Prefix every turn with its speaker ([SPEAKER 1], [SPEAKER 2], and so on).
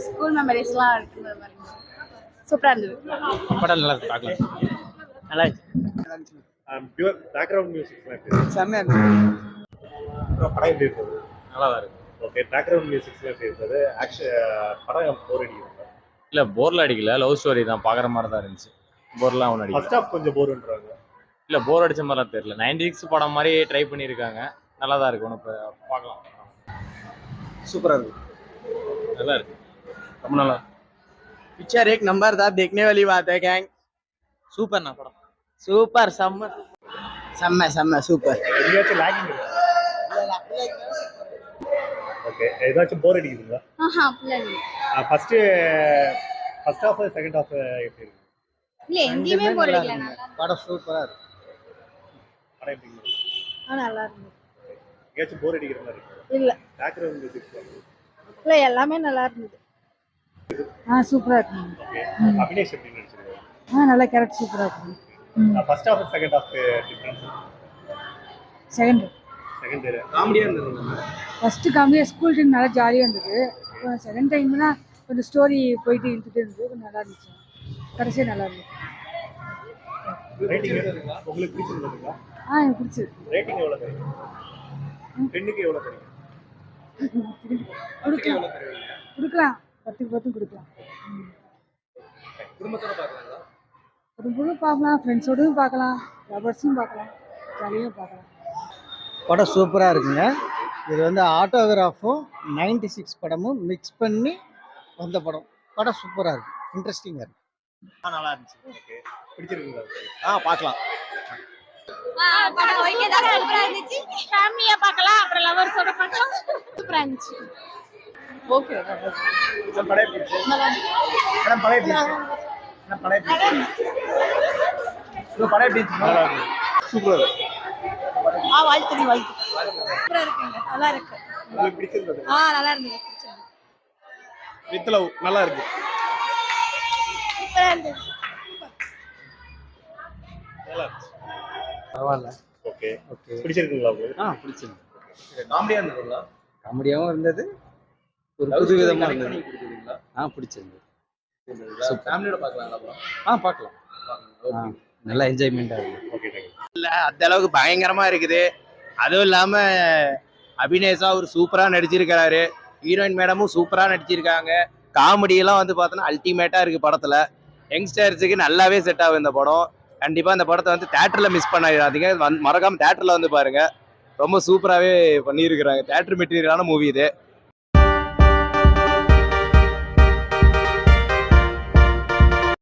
[SPEAKER 1] School மெமரிஸ்லாம் இருக்கிற மாதிரி சூப்பராக இருந்தது.
[SPEAKER 2] படம் நல்லா இருக்கு, பார்க்கலாம். நல்லா இருந்துச்சு.
[SPEAKER 3] பியூர் பேக்ரவுண்ட் மியூசிக்லாம் இருக்கு.
[SPEAKER 4] செம்மையா இருந்தது.
[SPEAKER 3] படம் எப்படி இருந்தது?
[SPEAKER 2] நல்லா தான் இருக்கு.
[SPEAKER 3] ஓகே, பேக்ரவுண்ட் மியூசிக்ஸ்லாம் எப்படி இருந்தது? படம் போர் அடிக்குது.
[SPEAKER 2] இல்லை, போரில் அடிக்கல, லவ் ஸ்டோரி தான், பார்க்குற மாதிரி தான் இருந்துச்சு. போர்லாம் ஒன்றும்
[SPEAKER 3] ஃபர்ஸ்ட்
[SPEAKER 2] அடிக்கல.
[SPEAKER 3] ஹாஃப் கொஞ்சம் போர்ன்றாங்க.
[SPEAKER 2] இல்லை, போர் அடிச்ச மாதிரிலாம் தெரியல. 96 படம் மாதிரி ட்ரை பண்ணியிருக்காங்க. நல்லா தான் இருக்கு, ஒன்று பார்க்கலாம்.
[SPEAKER 4] सूपरा है.
[SPEAKER 2] நல்லா இருக்கு, ரொம்ப நல்லா இருக்கு.
[SPEAKER 4] पिक्चर एक नंबर था, देखने वाली बात है गैंग.
[SPEAKER 2] சூப்பர் நான் படம்.
[SPEAKER 4] सूपर सम्मर सम्मे सम्मे सूपर.
[SPEAKER 3] எங்கேயாச்சும் லாகிங் இருக்கா? ஓகே, ஏதாச்சும் போர் அடிக்குதுங்களா?
[SPEAKER 1] அப்படிலாம் இல்லை.
[SPEAKER 3] ஃபர்ஸ்ட் ஹாஃப் செகண்ட் ஹாஃப் எப்படி இருக்கு?
[SPEAKER 1] இல்லை எங்கேயுமே போர் அடிக்கல. நல்லா
[SPEAKER 4] படம் சூப்பரா இருக்கு.
[SPEAKER 3] படம் எப்படி இருக்கு?
[SPEAKER 1] நல்லா இருந்தது.
[SPEAKER 3] எங்கேயாச்சும் போர் அடிக்கிற மாதிரி இருக்கு?
[SPEAKER 1] இல்லை
[SPEAKER 3] பேக்ரவுண்ட் மியூசிக்.
[SPEAKER 1] இல்லை எல்லாமே நல்லா இருந்தது. சூப்பராக இருக்குங்க.
[SPEAKER 3] ஓகே, அபினேஷ் எப்படி நடிச்சிருக்காரு?
[SPEAKER 1] நல்ல கேரக்டர் சூப்பராக இருக்குங்க.
[SPEAKER 3] First half second half difference?
[SPEAKER 1] Second
[SPEAKER 4] காமெடியா இருந்தது.
[SPEAKER 1] ஃபஸ்ட்டு காமெடியாக ஸ்கூல் டைம் நல்லா ஜாலியாக இருந்தது. செகண்ட் டைம்னா கொஞ்சம் ஸ்டோரி போயிட்டு இழுத்துட்டு இருந்தது, கொஞ்சம் நல்லா இருந்துச்சு. கடைசியாக நல்லா இருந்தது.
[SPEAKER 3] ரேட்டிங் உங்களுக்கு பிடிச்சிருந்ததுங்களா?
[SPEAKER 1] எனக்கு பிடிச்சது.
[SPEAKER 3] ரேட்டிங் எவ்வளோ தரீங்க? 10க்கு எவ்வளோ தரீங்க?
[SPEAKER 1] கொடுக்கலாம் 10க்கு 10 கொடுக்கலாம்.
[SPEAKER 4] குடும்பத்தோட பார்க்கலாங்களா?
[SPEAKER 1] குடும்பம் பார்க்கலாம், ஃப்ரெண்ட்ஸோடையும் பார்க்கலாம், லவர்ஸையும் பார்க்கலாம், ஜாலியாக பார்க்கலாம்.
[SPEAKER 4] படம் சூப்பராக இருக்குங்க. இது வந்து ஆட்டோகிராஃபும் 96 படமும் மிக்ஸ் பண்ணி வந்த படம். படம் சூப்பராக இருக்கு, இன்ட்ரெஸ்டிங்காக இருக்கு.
[SPEAKER 2] நல்லா இருந்துச்சு.
[SPEAKER 3] ஓகே, பிடிச்சிருக்குங்களா?
[SPEAKER 2] பார்க்கலாம்.
[SPEAKER 1] படம் ஓகே தான், சூப்பரா இருந்துச்சு. ஃபேமிலியா பார்க்கலாம், அப்புறம் லவர்ஸோட பார்க்கலாம். சூப்பரா இருந்துச்சு. ஓகே
[SPEAKER 3] இந்த படம் எப்படி இருக்கு? மேடம் படம் எப்படி இருக்கு? மேடம் படம் எப்படி இருக்கு? படம் எப்படி இருக்கு? நல்லா இருக்கு. சூப்பரா இருக்கு.
[SPEAKER 1] வாழ்த்து சூப்பரா இருக்குங்க, நல்லா இருக்கு.
[SPEAKER 3] உங்களுக்கு பிடிச்சிருந்தது?
[SPEAKER 1] நல்லா இருந்தது, பிடிச்சது.
[SPEAKER 3] வித் லவ் நல்லா இருக்கு.
[SPEAKER 1] சூப்பரா இருந்தது.
[SPEAKER 3] நல்லா இருக்கு.
[SPEAKER 4] பரவாயில்ல.
[SPEAKER 3] ஓகே ஓகே, பிடிச்சிருக்குங்களா உங்களுக்கு?
[SPEAKER 4] பிடிச்சிருக்கு.
[SPEAKER 3] காமெடியா இருந்ததுங்களா?
[SPEAKER 4] காமெடியாகவும் இருந்தது, ஒரு புது விதமாக இருந்தது. பிடிச்சிருந்தது.
[SPEAKER 3] ஃபேமிலியோட பார்க்கலாங்களா படம்?
[SPEAKER 4] பார்க்கலாம். நல்லா என்ஜாய்மெண்ட்டாக இருக்குது.
[SPEAKER 3] Okay, thank you.
[SPEAKER 5] அந்த அளவுக்கு பயங்கரமா இருக்குது. அதுவும் இல்லாம அபிநேஷா ஒரு சூப்பரா நடிச்சிருக்கிறாரு. ஹீரோயின் மேடமும் சூப்பரா நடிச்சிருக்காங்க. காமெடி எல்லாம் வந்து பார்த்தோன்னா அல்டிமேட்டா இருக்கு படத்துல. யங்ஸ்டர்ஸுக்கு நல்லாவே செட் ஆகும் இந்த படம். கண்டிப்பா இந்த படத்தை வந்து தியேட்டர்ல மிஸ் பண்ணாதீங்க, மறக்காம தியேட்டர்ல வந்து பாருங்க. ரொம்ப சூப்பராகவே பண்ணியிருக்கிறாங்க. தியேட்டர் மெட்டீரியலான மூவி இது.